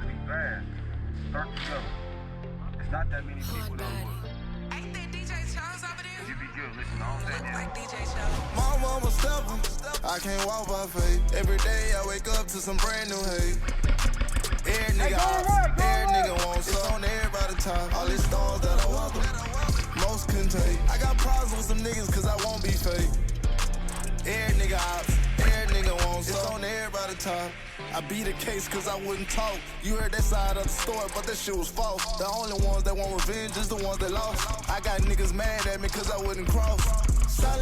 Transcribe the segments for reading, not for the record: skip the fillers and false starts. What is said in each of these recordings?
to be fast. Start to go. It's not that many people on wood. Ain't that DJ Charles over there? You be good, listen, I don't say that. Like DJ Charles. My mama stepper, I can't walk by faith. Every day I wake up to some brand new hate. Every nigga out, every nigga wants it's on everybody top. All these stars that I welcome, most couldn't take. I got problems with some niggas cause I won't be fake. Every nigga out, every nigga wants it's on everybody top. I beat a case cause I wouldn't talk. You heard that side of the story, but that shit was false. The only ones that want revenge is the ones that lost. I got niggas mad at me cause I wouldn't cross. Solid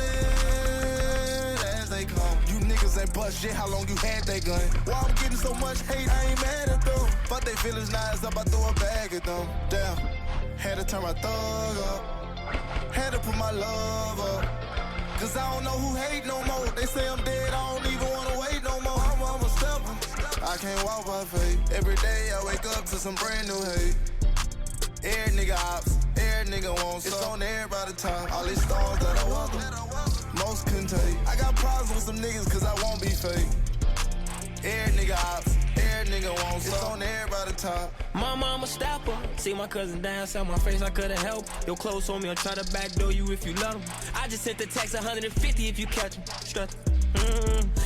as they come. You niggas ain't bust shit, how long you had that gun? Why I'm getting so much hate, I ain't mad at them. Fuck they feelings, now it's up, I throw a bag at them. Damn, had to turn my thug up. Had to put my love up. Cause I don't know who hate no more. They say I'm dead, I don't even wanna wait no more. I'm a stepper, I can't walk by faith. Every day I wake up to some brand new hate. Every nigga ops, every nigga wants it's on everybody top. All these stars that I welcome, most couldn't take. I got problems with some niggas cause I won't be fake. Every nigga ops, every nigga wants it's on everybody top. My mama stepper, see my cousin dance on my face, I couldn't help. Your clothes on me, I'll try to backdoor you if you let 'em. I just sent the text 150 if you catch 'em. Strut.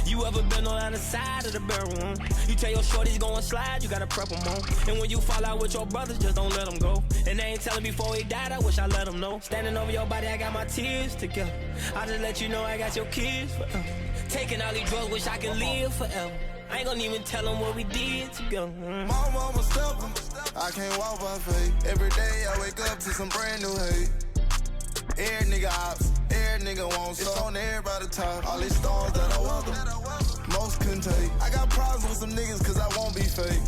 You ever been on the other side of the barrel? You tell your shorties go and slide, you gotta prep 'em on. And when you fall out with your brothers, just don't let 'em go. And they ain't telling before he died, I wish I let 'em know. Standing over your body, I got my tears together. I just let you know I got your kids forever. Taking all these drugs, wish I could live forever. I ain't gonna even tell them what we did together. My mama stepper, I can't walk by faith. Every day I wake up to some brand new hate. Every nigga ops, every nigga wants it's on everybody top. All these stars that I welcome, most couldn't take. I got problems with some niggas cause I won't be fake.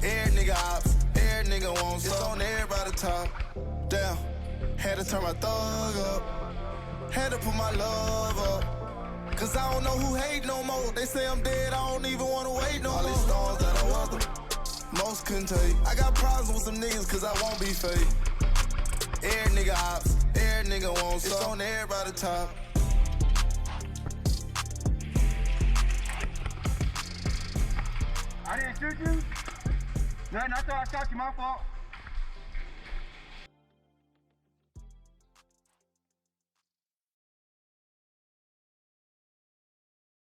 Every nigga ops, every nigga wants it's on everybody top. Damn, had to turn my thug up. Had to put my love up. Cause I don't know who hate no more. They say I'm dead, I don't even wanna wait no more. All these stars that I welcome, most couldn't take. I got problems with some niggas cause I won't be fake. Every nigga ops, every nigga wants it's on everybody top. I didn't shoot you. Nothing, I thought I shot you, my fault.